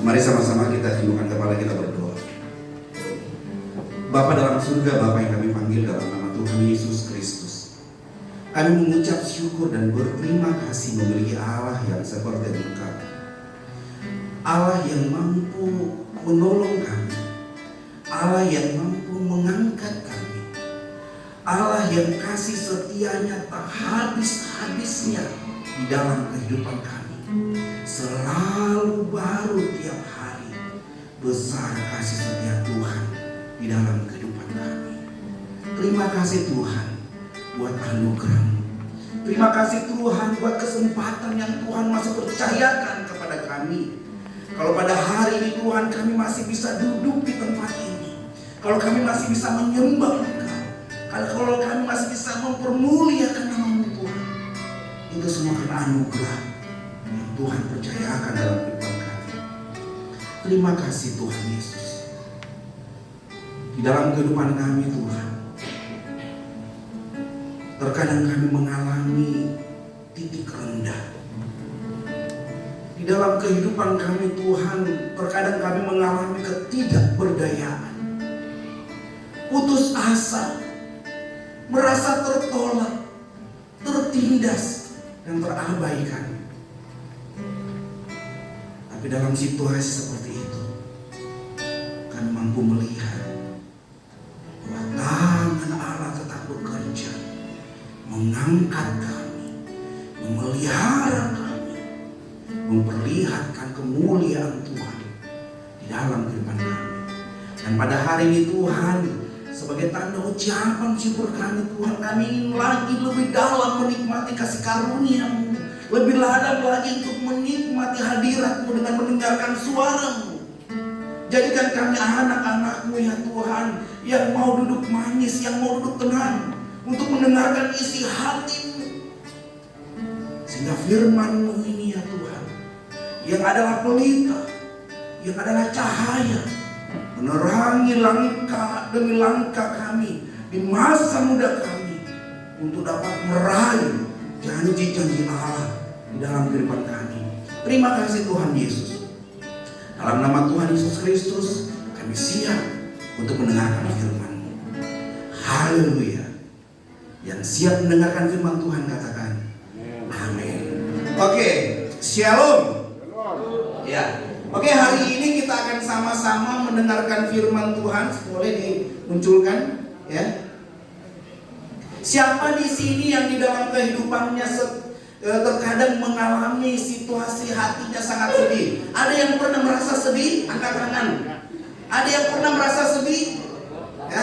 Mari sama-sama kita tundukkan kepala, kita berdoa. Bapa dalam surga, Bapa yang kami panggil dalam nama Tuhan Yesus Kristus, kami mengucap syukur dan berterima kasih memiliki Allah yang seperti Engkau, Allah yang mampu menolong kami, Allah yang mampu mengangkat kami, Allah yang kasih setianya tak habis-habisnya di dalam kehidupan kami, selalu baru tiap hari. Besar kasih setia Tuhan di dalam kehidupan kami. Terima kasih Tuhan buat anugerah-Mu. Terima kasih Tuhan buat kesempatan yang Tuhan masih percayakan kepada kami. Kalau pada hari ini Tuhan kami masih bisa duduk di tempat ini, kalau kami masih bisa menyembah Engkau, kalau kami masih bisa mempermuliakan nama-Mu Tuhan, itu semua karena anugerah yang Tuhan percayakan dalam kehidupan kami. Terima kasih Tuhan Yesus. Di dalam kehidupan kami Tuhan, terkadang kami mengalami titik rendah. Di dalam kehidupan kami Tuhan, terkadang kami mengalami ketidakberdayaan, putus asa, merasa tertolak, tertindas, dan terabaikan. Tapi dalam situasi seperti itu, kami mampu melihat bahwa tangan Allah tetap bekerja, mengangkat kami, memelihara kami, memperlihatkan kemuliaan Tuhan di dalam kehidupan kami. Dan pada hari ini Tuhan, sebagai tanda ucapan syukur kami Tuhan, kami ingin lagi lebih dalam menikmati kasih karunia-Mu, lebih dalam lagi untuk menikmati hadirat-Mu dengan mendengarkan suara-Mu. Jadikan kami anak-anak-Mu ya Tuhan, yang mau duduk manis, yang mau duduk tenang, untuk mendengarkan isi hati-Mu. Sehingga firman-Mu ini ya Tuhan, yang adalah pelita, yang adalah cahaya, menerangi langkah demi langkah kami di masa muda kami, untuk dapat meraih janji-janji Allah di dalam kehidupan kami. Terima kasih Tuhan Yesus. Dalam nama Tuhan Yesus Kristus, kami siap untuk mendengarkan firman-Mu. Haleluya. Yang siap mendengarkan firman Tuhan katakan amin. Oke, shalom. Ya. Oke, hari ini kita akan sama-sama mendengarkan firman Tuhan. Boleh dimunculkan ya. Siapa di sini yang di dalam kehidupannya terkadang mengalami situasi hatinya sangat sedih? Ada yang pernah merasa sedih? Angkat tangan. Ada yang pernah merasa sedih? Ya.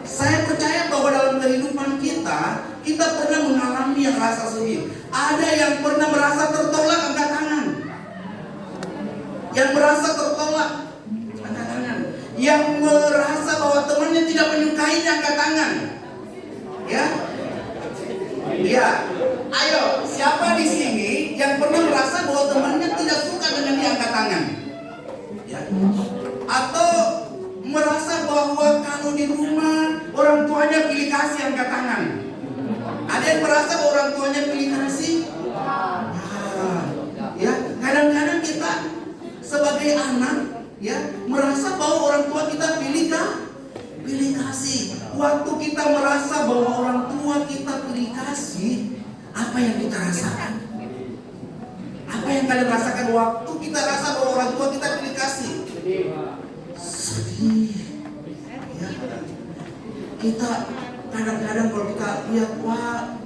Saya percaya bahwa dalam kehidupan kita pernah mengalami yang rasa sedih. Ada yang pernah merasa tertolak? Angkat tangan. Yang merasa tertolak, angkat tangan. Yang merasa bahwa temannya tidak menyukainya, angkat tangan. Ya, ya. Ayo, siapa di sini yang pernah merasa bahwa temannya tidak suka dengan dia, angkat tangan. Ya. Atau merasa bahwa kalau di rumah orang tuanya pilih kasih, angkat tangan. Ada yang merasa bahwa orang tuanya pilih kasih? Ya, kadang-kadang kita sebagai anak ya merasa bahwa orang tua kita pilih kasih. Waktu kita merasa bahwa orang tua kita pilih kasih, apa yang kita rasakan? Apa yang kalian rasakan waktu kita rasa bahwa orang tua kita pilih kasih? Sedih. Ya. Kita kadang-kadang kalau kita lihat, wah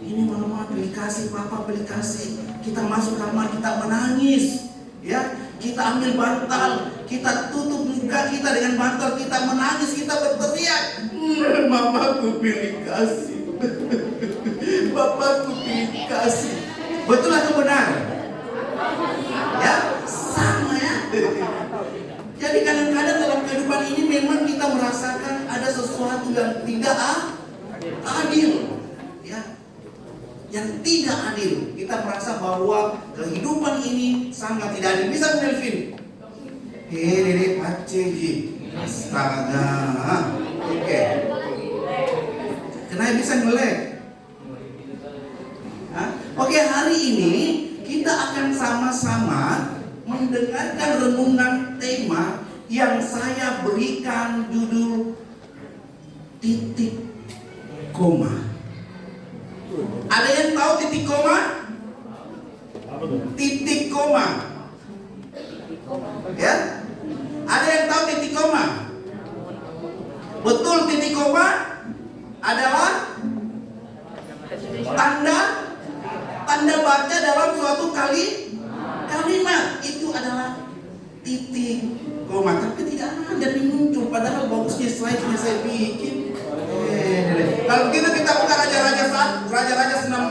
ini mama pilih kasih, papa pilih kasih, kita masuk kamar kita menangis. Ya, kita ambil bantal, kita tutup muka kita dengan bantal, kita menangis, kita berteriak, mamaku pilih kasih, bapakku pilih kasih. Betul atau benar? Ya, sama ya. Jadi kadang-kadang dalam kehidupan ini memang kita merasakan ada sesuatu yang tidak adil, ya. Yang tidak adil. Kita merasa bahwa kehidupan ini sangat tidak adil. Bisa Melvin? Dede paceji. Astaga. Oke. Kenapa bisa ngelek? Oke, hari ini kita akan sama-sama mendengarkan renungan tema yang saya berikan judul titik koma. Ada yang tahu titik koma? Titik koma. Ya? Ada yang tahu titik koma? Betul, titik koma adalah tanda baca dalam suatu kalimat. Itu adalah titik koma. Tapi tidak ada yang muncul, padahal bagusnya slide-nya saya bikin. Kalau begitu kita buka Raja-Raja 19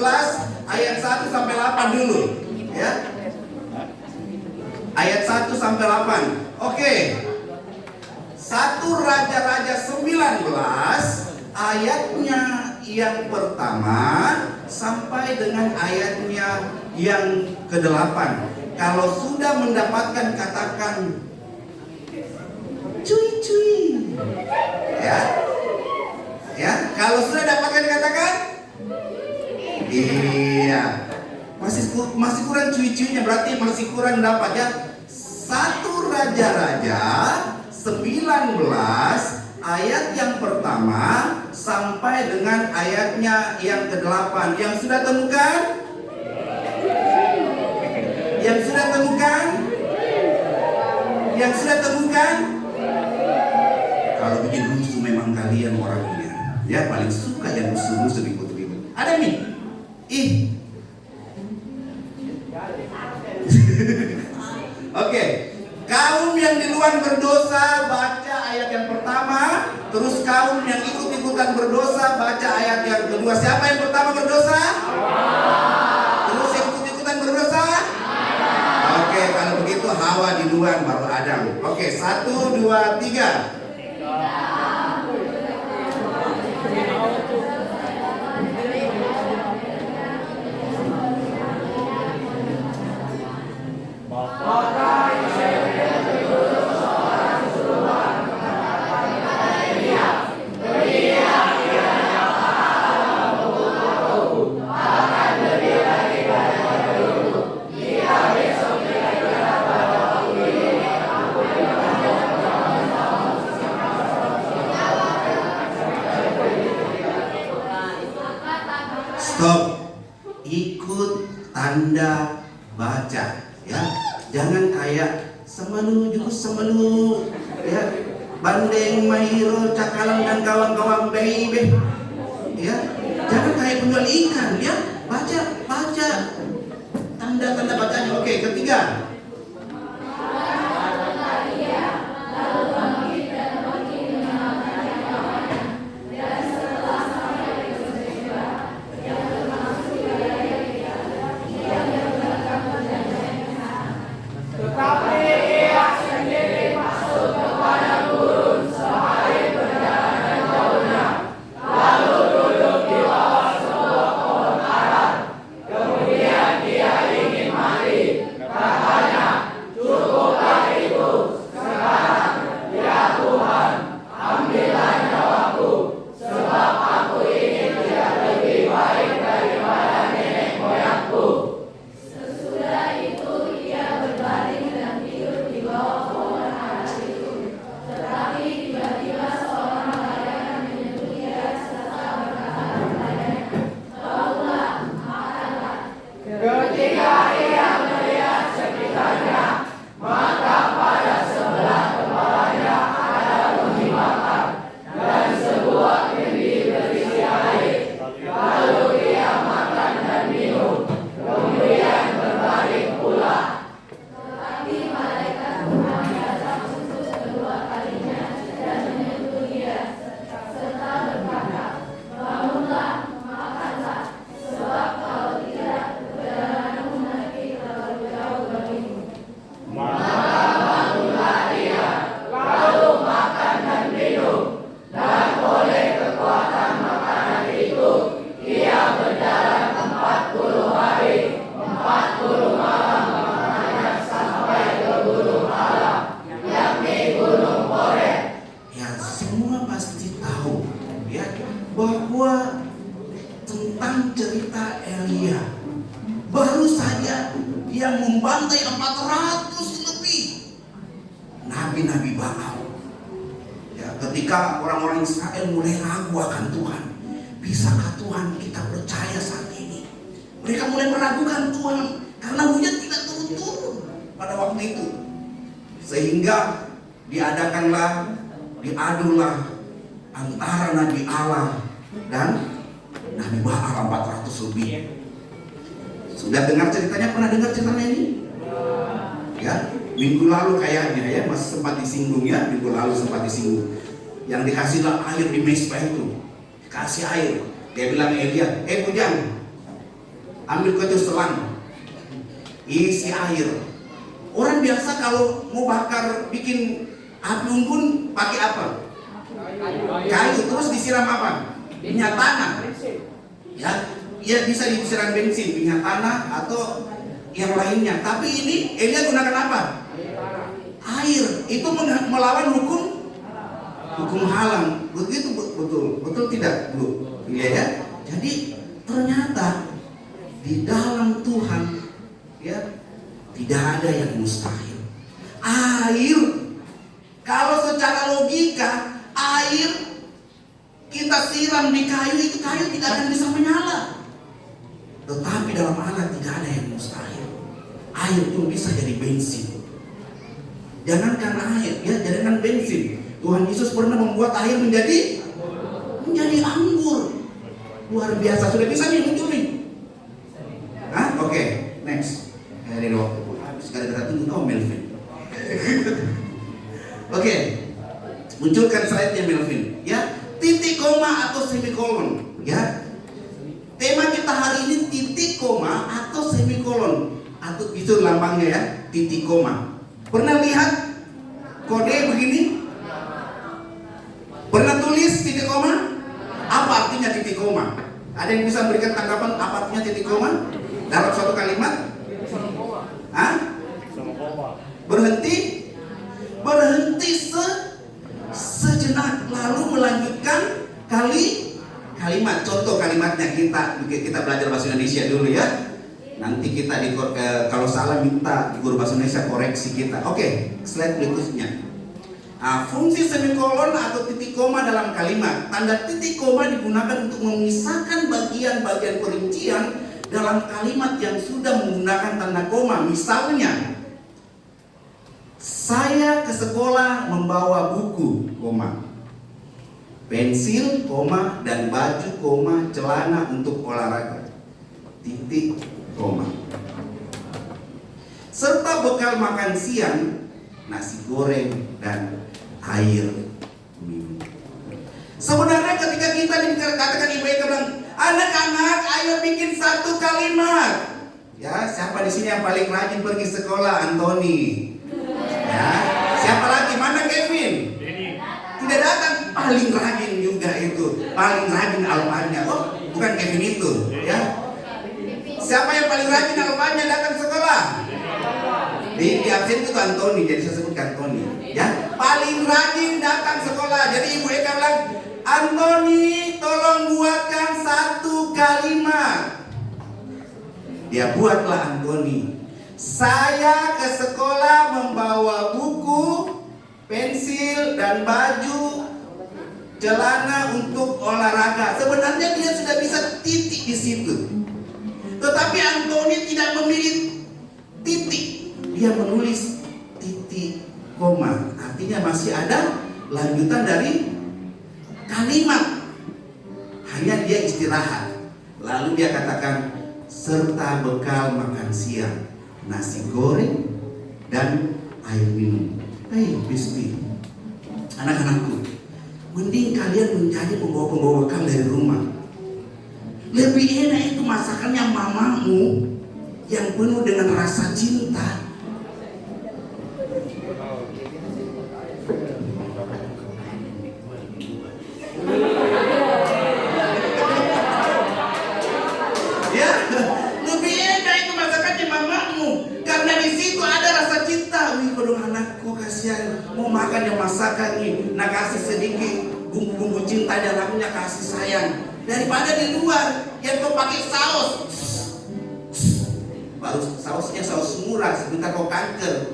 ayat 1 sampai 8 dulu, ya. Ayat 1 sampai 8. Oke. 1 Raja-Raja 19 ayatnya yang pertama sampai dengan ayatnya yang ke-8. Kalau sudah mendapatkan katakan cuy. Ya. Ya, kalau sudah dapatkan katakan iya. Masih kurang cuy-cuynya, berarti masih kurang dapat ya. 1 Raja-Raja 19 ayat yang pertama sampai dengan ayatnya yang ke-8. Yang sudah temukan? Yang sudah temukan? Yang sudah temukan? Kalau bikin rusuh memang kalian orangnya. Ya, paling suka yang rusuh-rusuh ribut-ribut. Ada nih? Oke. Kaum yang di luar berdosa baca ayat yang pertama, terus kaum yang ikut-ikutan berdosa baca ayat yang kedua. Siapa yang pertama berdosa? Terus yang ikut-ikutan berdosa? Oke, kalau begitu Hawa di luar baru Adam. Oke, 1, 2, 3. Stop. Ikut tanda baca, ya. Jangan kayak semelu ya. Bandeng, Mahiro, Cakalang dan kawan-kawan baby. Ya. Jangan kayak penjual ikan, ya. Baca tanda-tanda bacanya. Oke, ketiga. nabi-nabi Baal. Ya, ketika orang-orang Israel mulai ragu akan Tuhan, bisakah Tuhan kita percaya saat ini? Mereka mulai meragukan Tuhan karena hujan tidak turun-turun pada waktu itu. Sehingga diadulah antara Nabi Allah dan Nabi Baal 400 lebih. Sudah dengar ceritanya? Pernah dengar ceritanya ini? Ya, minggu lalu kayaknya ya, masih sempat disinggung ya, minggu lalu sempat disinggung. Yang dikasihlah air di Mezbah itu, kasih air. Dia bilang Elia, Bujang, ambil ke selang, isi air. Orang biasa kalau mau bakar, bikin api unggun pakai apa? Kayu, terus disiram apa? Minyak tanah. Ya bisa disiram bensin, minyak tanah atau yang lainnya. Tapi ini Elia gunakan apa? Air. Itu melawan hukum haram. Begitu betul tidak, Bu? Iya ya. Jadi ternyata di dalam Tuhan ya tidak ada yang mustahil. Air, kalau secara logika air kita siram di kayu, itu kayu tidak akan bisa menyala. Tetapi dalam Allah tidak ada yang mustahil. Air pun bisa jadi bensin. Jangankan air, ya jangankan bensin. Tuhan Yesus pernah membuat air menjadi anggur. Luar biasa, sudah bisa nih muncul nih. Oke, next. Dari waktu habis gara-gara tunggu Melvin. Oke, munculkan slide-nya Melvin. Ya, titik koma atau semikolon. Ya, tema kita hari ini titik koma atau semikolon, atau itu lambangnya ya, titik koma. Pernah lihat kode begini? Pernah tulis titik koma? Apa artinya titik koma? Ada yang bisa memberikan tanggapan apa artinya titik koma dalam suatu kalimat? Berhenti sejenak lalu melanjutkan kalimat. Contoh kalimatnya, kita belajar bahasa Indonesia dulu ya. Nanti kita kalau salah minta guru bahasa Indonesia koreksi kita. Oke, slide berikutnya. Fungsi semikolon atau titik koma dalam kalimat. Tanda titik koma digunakan untuk memisahkan bagian-bagian perincian dalam kalimat yang sudah menggunakan tanda koma. Misalnya, saya ke sekolah membawa buku, koma, pensil, koma, dan baju, koma, celana untuk olahraga, titik koma. Serta bekal makan siang, nasi goreng dan air minum. Sebenarnya ketika kita dikatakan ibu bilang, anak-anak ayo bikin satu kalimat. Ya, siapa di sini yang paling rajin pergi sekolah? Antoni. Ya, siapa lagi? Mana Kevin? Tidak datang. Paling rajin juga itu. Paling rajin alfanya. Oh, bukan Kevin itu. Ya. Siapa yang paling rajin alfanya datang sekolah? Di absen itu Antoni, jadi saya sebut Antoni. Ya, paling rajin datang sekolah. Jadi Ibu Eka bilang, Antoni, tolong buatkan satu kalimat. Dia buatlah Antoni. Saya ke sekolah membawa buku, pensil, dan baju, celana untuk olahraga. Sebenarnya dia sudah bisa titik di situ. Tetapi Antoni tidak memilih titik. Dia menulis titik koma. Artinya masih ada lanjutan dari kalimat. Hanya dia istirahat. Lalu dia katakan, serta bekal makan siang, nasi goreng dan air minum. Hei Bisti, anak-anakku, mending kalian menjadi pembawa-pembawa bekal dari rumah. Lebih enak itu masakannya mamamu yang penuh dengan rasa cinta. Mau makan yang masakan nih, nah kasih sedikit bumbu-bumbu cinta dalamnya, kasih sayang. Daripada di luar yang kau pakai saus, baru sausnya saus murah, sebentar kau kanker.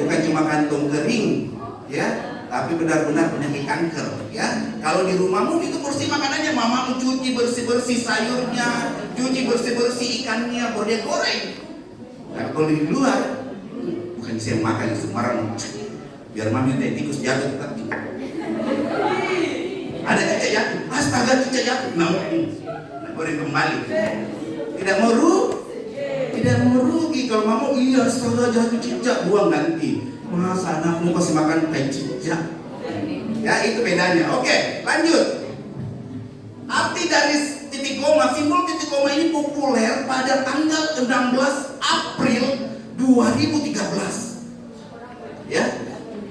Bukan cuma kantong kering, ya, tapi benar-benar penyakit kanker, ya. Kalau di rumahmu itu bersih makanannya, mamamu cuci bersih-bersih sayurnya, cuci bersih-bersih ikannya, baru dia goreng. Nah, kalau di luar, bukan saya makan itu marah, biar mami teh tikus jatuh tapi ada cicak jatuh, astaga cicak jatuh, nah goreng kembali. Tidak mau rugi kalau mama iya astaga jatuh cicak, buang ganti. Masa anakmu pasti makan kayak cicak? Ya itu bedanya. Oke, lanjut. Arti dari titik koma, simbol titik koma ini populer pada tanggal 16 April 2013. Ya,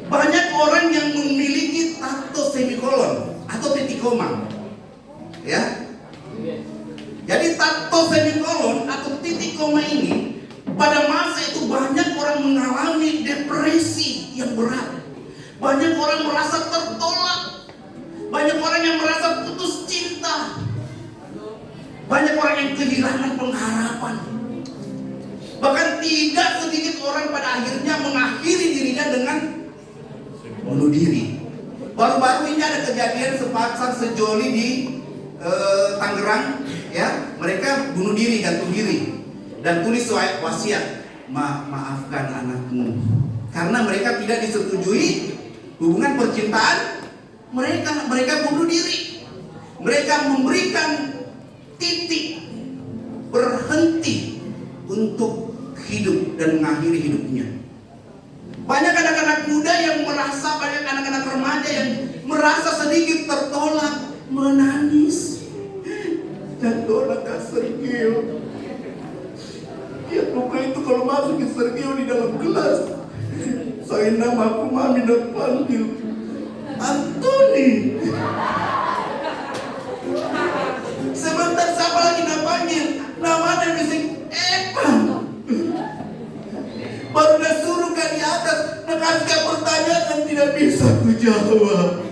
banyak orang yang memiliki tato semikolon atau titik koma. Ya, jadi tato semikolon atau titik koma ini pada masa itu banyak orang mengalami depresi yang berat. Banyak orang merasa tertolak. Banyak orang yang merasa putus cinta. Banyak orang yang kehilangan pengharapan. Bahkan tidak sedikit orang pada akhirnya mengakhiri dirinya dengan bunuh diri. Baru-baru ini ada kejadian sepasang sejoli di Tangerang, ya, mereka bunuh diri, gantung diri, dan tulis wasiat, maafkan anakmu, karena mereka tidak disetujui hubungan percintaan mereka bunuh diri. Mereka memberikan titik berhenti untuk hidup dan mengakhiri hidupnya. Banyak anak-anak muda yang merasa, banyak anak-anak remaja yang merasa sedikit tertolak, menangis. Dan tolak Kak Sergio. Ya luka itu kalau masuk ke Sergio di dalam kelas, saya nama aku mami dan panggil Antoni. Sebentar siapa lagi nak panggil, namanya bisik Evan. Baru dah suruh ke di atas, nak kasih pertanyaan dan tidak bisa ku jawab.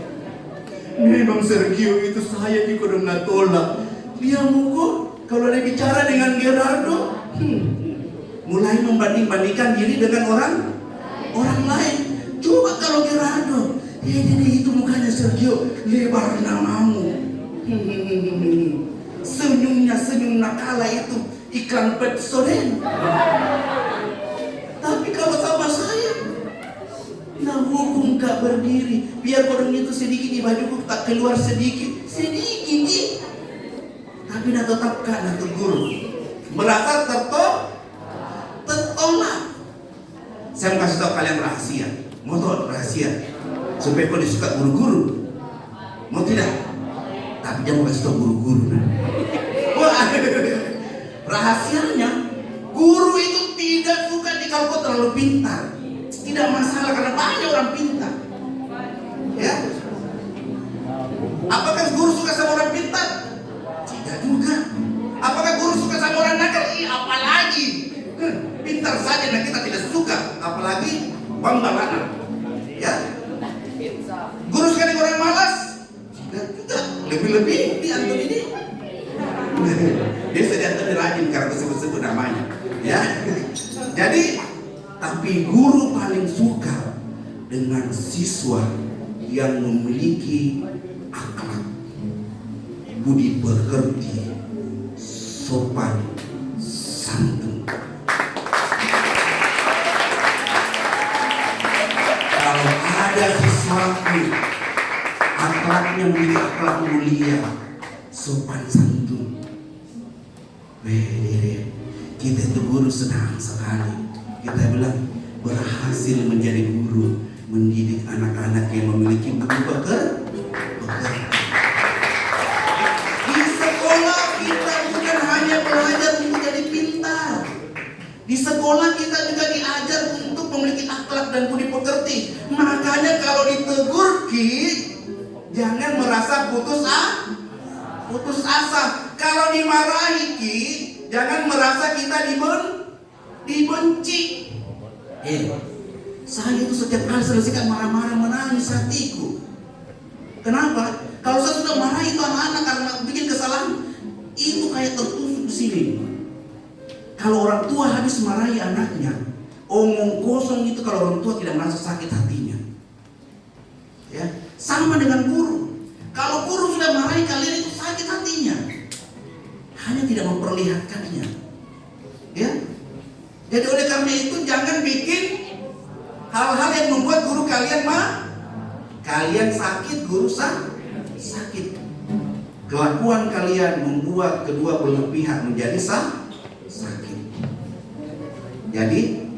Memang Sergio itu saya juga udah tolak. Dia mukul kalau ada bicara dengan Gerardo, mulai membanding-bandingkan diri dengan orang lain. Coba kalau Gerardo, ini itu mukanya Sergio lebar namamu. Senyumnya senyum nakala itu iklan Pepsodent. Tapi kalau sama saya, nah hukum gak berdiri. Biar orang itu sedikit di bajuku tak keluar sedikit. Tapi nak tetap kak nak tegur. Merasa tertolak. Saya mau kasih tahu kalian rahasia. Mau tahu rahasia? Supaya kau disuka guru-guru. Mau tidak? Tapi jangan mau kasih tahu guru-guru. Wah, rahasianya guru itu tidak suka kalau kau terlalu pintar. Tidak masalah karena banyak orang pintar. Ya. Apakah guru suka sama orang pintar? Tidak juga. Apakah guru suka sama orang nakal? Apalagi pintar saja nah kita tidak suka, apalagi bangbalana. Ya. Guru suka dengan orang malas? Tidak juga. Lebih-lebih di antum ini. Dia sedang rajin karena sebut-sebut namanya. Ya. Jadi tapi guru paling suka dengan siswa yang memiliki akhlak, budi pekerti, sopan, santun. Kalau ada sesuatu akhlaknya menjadi akhlak mulia, sopan, santun, kita itu guru senang sekali. Kita bilang berhasil menjadi guru, mendidik anak-anak yang memiliki budi pekerti. Di sekolah kita bukan hanya belajar untuk jadi pintar. Di sekolah kita juga diajar untuk memiliki akhlak dan budi pekerti. Makanya kalau ditegur Ki, jangan merasa putus asa. Kalau dimarahi Ki, jangan merasa kita dibenci. Saya itu setiap kali selesai marah-marah menangis hatiku. Kenapa? Kalau saya sudah marah itu anak-anak karena bikin kesalahan, itu kayak tertusuk di sini. Kalau orang tua habis marahi anaknya, omong kosong itu kalau orang tua tidak merasa sakit hatinya. Kalian sakit, guru sakit. Kelakuan kalian membuat kedua belah pihak menjadi sakit. Jadi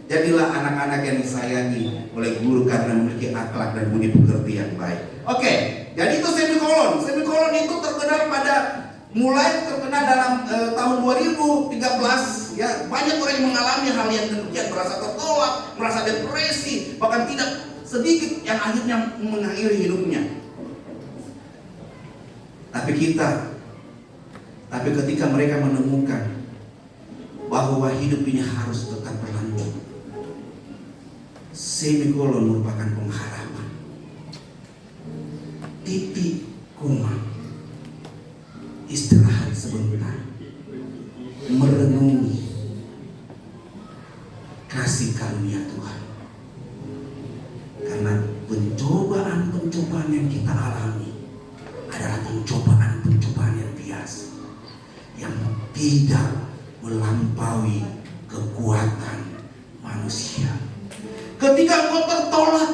jadilah anak-anak yang disayangi oleh guru karena memiliki akhlak dan budi pekerti yang baik. Oke, jadi itu semikolon. Semikolon itu mulai terkenal dalam tahun 2013. Ya, banyak orang yang mengalami hal yang demikian, merasa tertolak, merasa depresi, bahkan tidak sedikit yang akhirnya mengakhiri hidupnya. Tapi ketika mereka menemukan bahwa hidup ini harus tetap berlanjut, semikolon merupakan pengharapan. Titik koma, istirahat sebentar, merenungi kasih karunia Tuhan. Karena pencobaan yang kita alami adalah pencobaan yang biasa, yang tidak melampaui kekuatan manusia. Ketika engkau tertolak,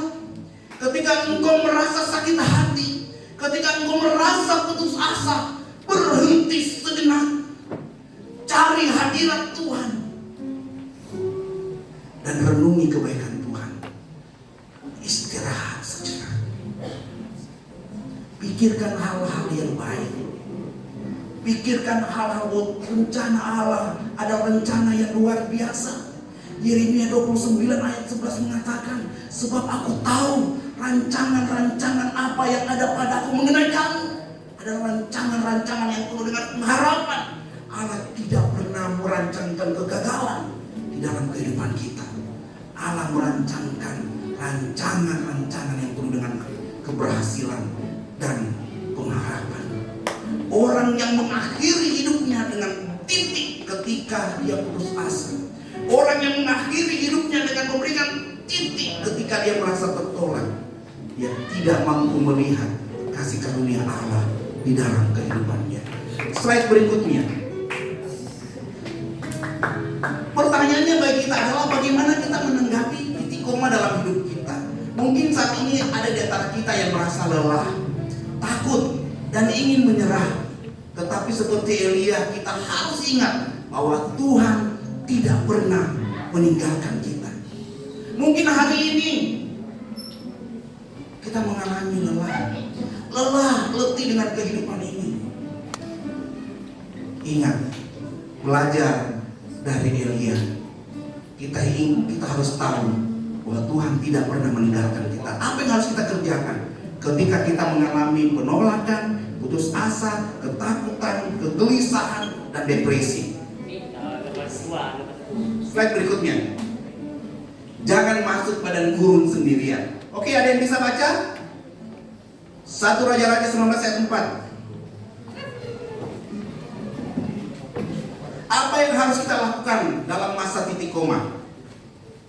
ketika engkau merasa sakit hati, ketika engkau merasa putus asa, berhenti sejenak, cari hadirat Tuhan dan renungi kebaikan Tuhan. Istirahat sejenak. Pikirkan hal-hal yang baik. Pikirkan hal-hal rencana Allah. Ada rencana yang luar biasa. Yeremia 29 ayat 11 mengatakan, sebab aku tahu rancangan-rancangan apa yang ada padaku mengenai kamu. Ada rancangan-rancangan yang penuh dengan pengharapan. Allah tidak pernah merancangkan kegagalan di dalam kehidupan kita. Allah merancangkan rancangan-rancangan yang penuh dengan keberhasilan dan pengharapan. Orang yang mengakhiri hidupnya dengan titik ketika dia putus asa. Orang yang mengakhiri hidupnya dengan memberikan titik ketika dia merasa tertolak. Dia tidak mampu melihat kasih karunia Allah di dalam kehidupannya. Slide berikutnya. Pertanyaannya bagi kita adalah bagaimana kita menanggapi titik koma dalam hidup kita. Mungkin saat ini ada di antara kita yang merasa lelah, takut, dan ingin menyerah. Tetapi seperti Elia, kita harus ingat bahwa Tuhan tidak pernah meninggalkan kita. Mungkin hari ini kita mengalami lelah, letih dengan kehidupan ini. Ingat, belajar dari Elia. Kita harus tahu bahwa Tuhan tidak pernah meninggalkan kita. Apa yang harus kita kerjakan ketika kita mengalami penolakan, putus asa, ketakutan, kegelisahan, dan depresi? Slide berikutnya. Jangan masuk badan gurun sendirian. Oke, ada yang bisa baca? 1 Raja-Raja 19 ayat 4. Apa yang harus kita lakukan dalam masa titik koma?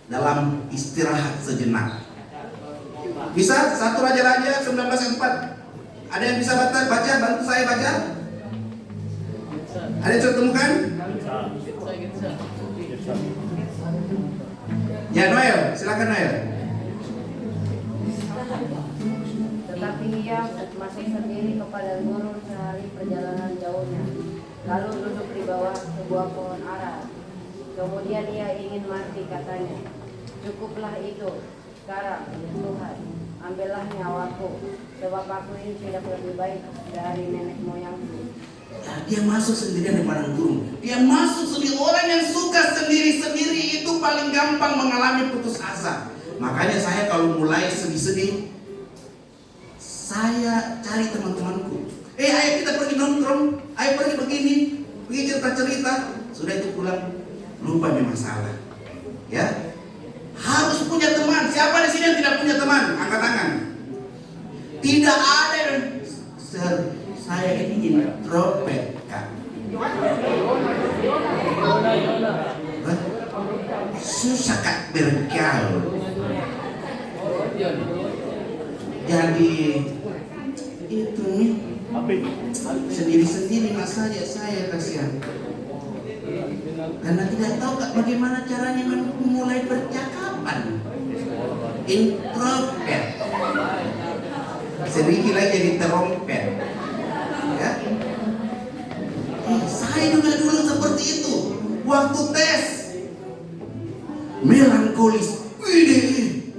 Dalam istirahat sejenak. Bisa? 1 Raja-Raja 19 ayat 4. Ada yang bisa baca? Bantu saya baca. Ada yang sudah temukan? Ya, Noel, silakan Noel. Tetapi ia masuk sendiri kepada gurun sehari perjalanan jauhnya, lalu duduk di bawah sebuah pohon ara. Kemudian ia ingin mati, katanya, cukuplah itu sekarang, ya Tuhan, ambillah nyawaku, sebab aku ini tidak lebih baik dari nenek moyangku. Dia masuk sendirian di padang gurun. Dia masuk sendiri. Orang yang suka sendiri-sendiri itu paling gampang mengalami putus asa. Makanya saya kalau mulai sedih-sedih, saya cari teman-temanku. Ayo kita pergi nongkrong, ayo pergi begini, pergi cerita-cerita. Sudah itu pulang, lupa nih masalah. Ya, harus punya teman. Siapa di sini yang tidak punya teman? Angkat tangan. Tidak ada yang saya ini introvert, Kak. Susah Kak bergaul. Jadi itu nih sendiri-sendiri mas saya kasihan. Karena tidak tahu Kak bagaimana caranya memulai percakapan. Introvert. Sedikit lagi jadi terompet. Ya. Saya juga dulu seperti itu. Waktu tes melankolis. Widih.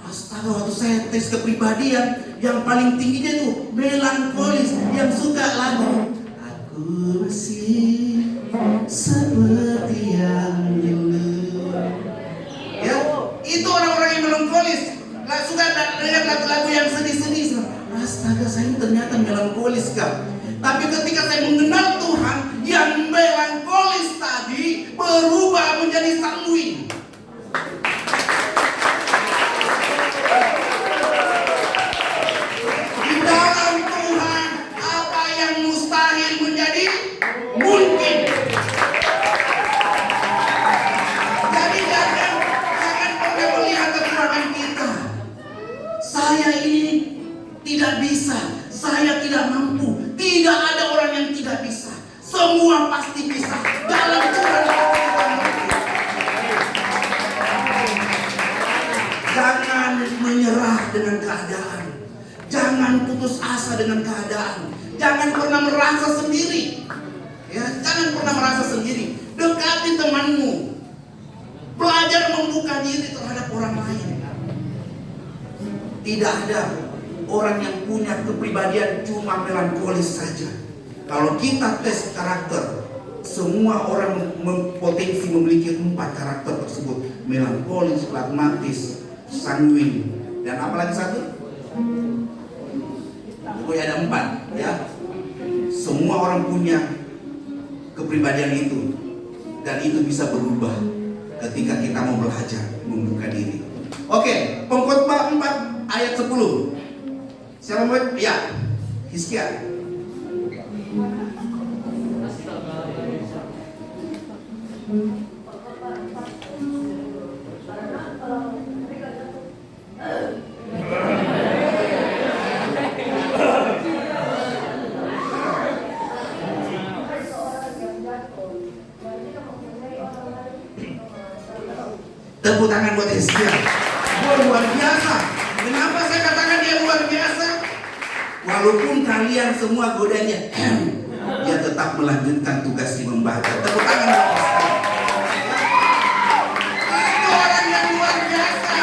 Astaga, waktu saya tes kepribadian yang paling tingginya itu melankolis, yang suka lagu Aku Masih Seperti Yang Dulu. Ya, itu orang-orang yang melankolis. Suka dengar lagu-lagu yang sedih-sedih. Astaga, saya ternyata melankolis kak. Tapi ketika saya mengenal Tuhan, yang melankolis tadi berubah menjadi sanguin. Di dalam Tuhan, apa yang mustahil menjadi mungkin. Jadi jangan pernah melihat kekurangan kita. Saya ini tidak bisa, saya tidak mampu. Tidak ada orang yang tidak bisa. Semua pasti bisa. Dalam Tuhan pasti kita mampu. Jangan menyerah dengan keadaan. Jangan putus asa dengan keadaan. Jangan pernah merasa sendiri. Ya, jangan pernah merasa sendiri. Dekati temanmu. Belajar membuka diri terhadap orang lain. Tidak ada orang yang punya kepribadian cuma melankolis saja. Kalau kita tes karakter, semua orang mempotensi memiliki 4 karakter tersebut: melankolis, pragmatis, sanguin, dan apalagi satu? Pokoknya ada 4 ya. Semua orang punya kepribadian itu, dan itu bisa berubah ketika kita mau belajar membuka diri. Oke, Pengkhotbah 4 ayat 10. Siapa mau? Ya, Hizkia. Tepuk tangan buat Hizkia. Luar biasa. Kenapa saya katakan dia luar biasa? Walaupun kalian semua godanya, dia tetap melanjutkan tugas di membaca. Tepuk tangan buat Hizkia. Itu orang yang luar biasa,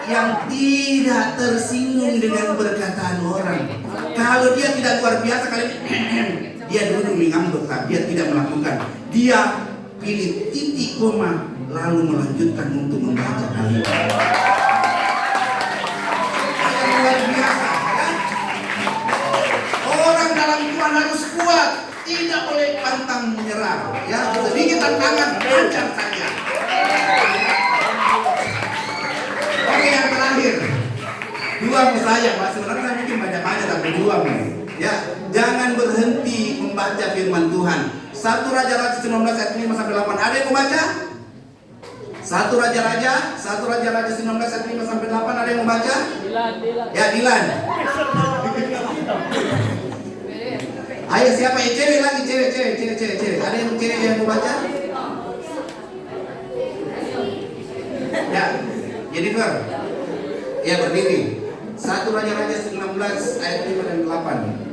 yang tidak tersinggung dengan perkataan orang. Kalau dia tidak luar biasa, kalian dia dulu mengambek, dia tidak melakukan. Dia pilih titik koma lalu melanjutkan untuk membaca kalimat. Yang luar biasa ya? Orang dalam Tuhan harus kuat, tidak boleh pantang menyerah ya. Sedikit tantangan, hajar saja. Oke, yang terakhir 2 saja, Pak. Sebenarnya saya mungkin banyak-banyak, tapi 2 ya. Jangan berhenti membaca firman Tuhan. 1 Raja-Raja 19 ayat 5 sampai 8. Ada yang mau baca? 1 Raja-Raja 19 ayat 5 sampai 8. Ada yang mau baca? Dilan. Ya, Dilan. Ayo, siapa yang cewek lagi? Cewek. Ada yang cewek yang mau baca? Ya, Jennifer. Ya, berdiri. 1 Raja-Raja 19 ayat 5 dan 8.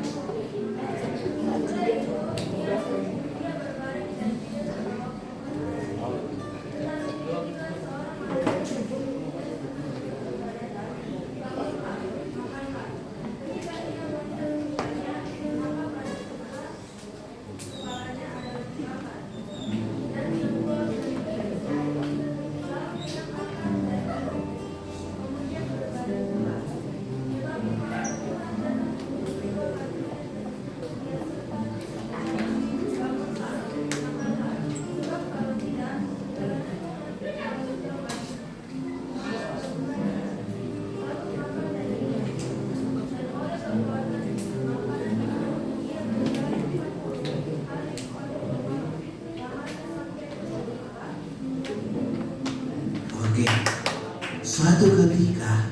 Suatu ketika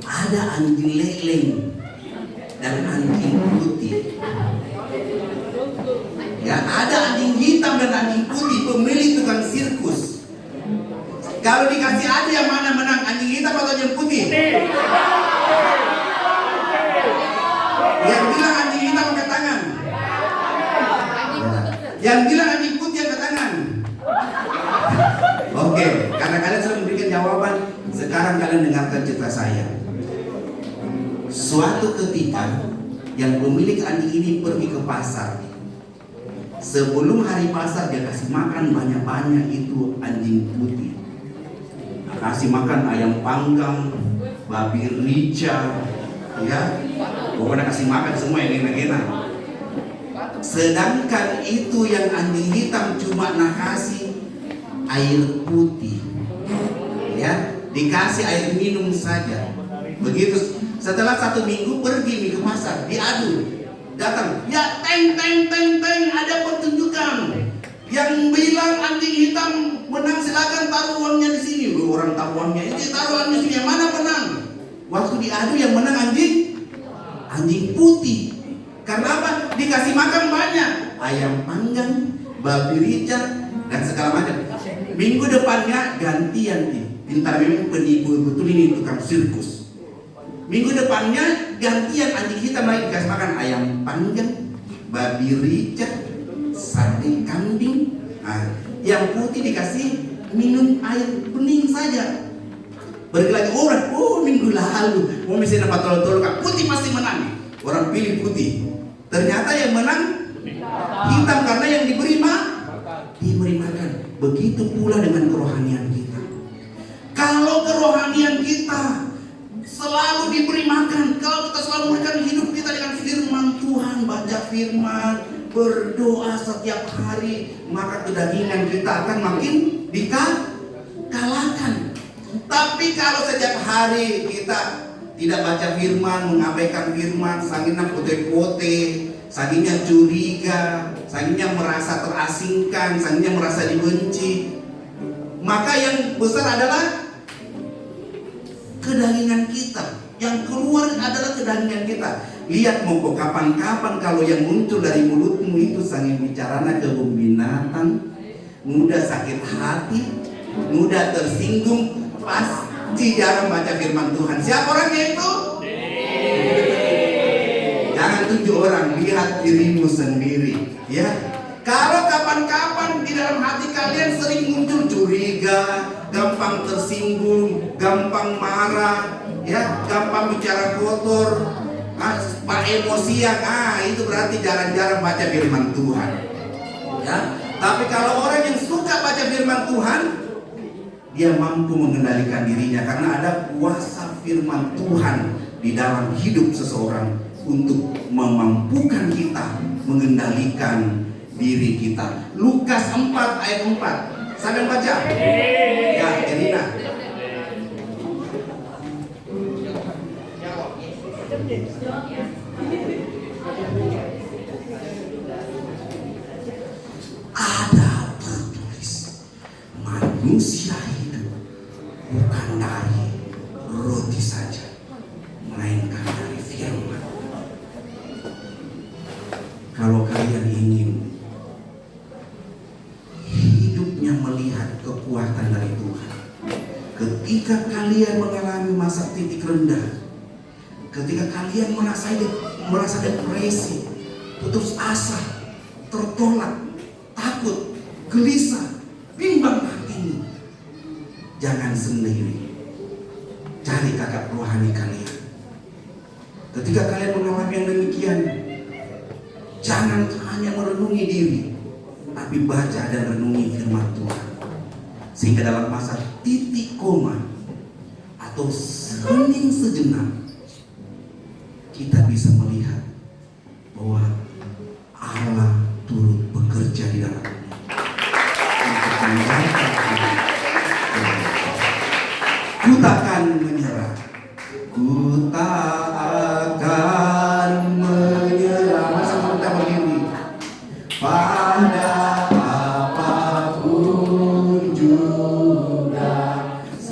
ada anjing leleng dan anjing putih. Ya, ada anjing hitam dan anjing putih, pemilik tukang sirkus. Kalau dikasih adu yang mana menang, anjing hitam atau anjing putih? Yang bilang anjing hitam angkat tangan. Yang bilang anjing putih angkat tangan. Oke, karena kalian sudah memberikan jawaban, sekarang kalian dengarkan cerita saya. Suatu ketika yang pemilik anjing ini pergi ke pasar. Sebelum hari pasar dia kasih makan banyak-banyak itu anjing putih. Kasih makan ayam panggang, babi rica, ya, pokoknya kasih makan semua yang enak-enak. Sedangkan itu yang anjing hitam cuma kasih air putih, ya, dikasih air minum saja. Begitu setelah 1 minggu pergi ke pasar, diadu, datang, ya teng ada pertunjukan. Yang bilang anjing hitam menang silakan taruh uangnya di sini. Orang taruh uangnya ini, taruh uangnya di sini. Yang mana menang? Waktu diadu yang menang anjing putih. Karena apa? Dikasih makan banyak, ayam panggang, babi rica, dan segala macam. Minggu depannya gantian nih. Pintar memang penipu betul ini tukang sirkus. Minggu depannya gantian anjing hitam lagi dikasih makan ayam panggang, babi rica, sate kambing. Nah, yang putih dikasih minum air bening saja. Balik lagi orang, minggu lalu mau misalnya dapat tolol-tolol kan putih pasti menang. Orang pilih putih. Ternyata yang menang hitam karena yang diberi makan. Begitu pula dengan kerohanian kita. Kalau kerohanian kita selalu diberi makan, kalau kita selalu memberikan hidup kita dengan firman Tuhan, baca firman, berdoa setiap hari, maka kedagingan kita akan makin dikalahkan. Tapi kalau setiap hari kita tidak baca firman, mengabaikan firman, sanginnya pote-pote, sanginnya curiga, sanginnya merasa terasingkan, sanginnya merasa dibenci, maka yang besar adalah kedagingan kita. Yang keluar adalah kedagingan kita. Lihat mau kapan-kapan kalau yang muncul dari mulutmu itu sangin bicarana kebun binatang, mudah sakit hati, mudah tersinggung, pasti jarang baca firman Tuhan. Siapa orangnya itu? Jangan tunjuk orang, lihat dirimu sendiri, ya. Kalau kapan-kapan di dalam hati kalian sering muncul curiga, gampang tersinggung, gampang marah, ya, gampang bicara kotor, pak emosian, itu berarti jarang-jarang baca firman Tuhan, ya. Tapi kalau orang yang suka baca firman Tuhan, dia mampu mengendalikan dirinya karena ada kuasa firman Tuhan di dalam hidup seseorang untuk memampukan kita mengendalikan diri kita. Lukas 4 ayat 4. Sampai baca. Ya, Erina. Ada tertulis, manusia hidup bukan dari roti saja, melainkan dari firman. Kalau kalian ingin hidupnya melihat kekuatan dari Tuhan, ketika kalian mengalami masa titik rendah, ketika kalian merasa depresi, putus asa, tertolak, takut, gelisah, bimbang hatimu, jangan sendiri, cari kakak rohani kalian. Ketika kalian mengalami yang demikian, jangan hanya merenungi diri, tapi baca dan renungi firman Tuhan. Sehingga dalam masa titik koma atau hening sejenak, kita bisa melihat bahwa Allah turut bekerja di dalam ini untuk menjaga kita. Ku takkan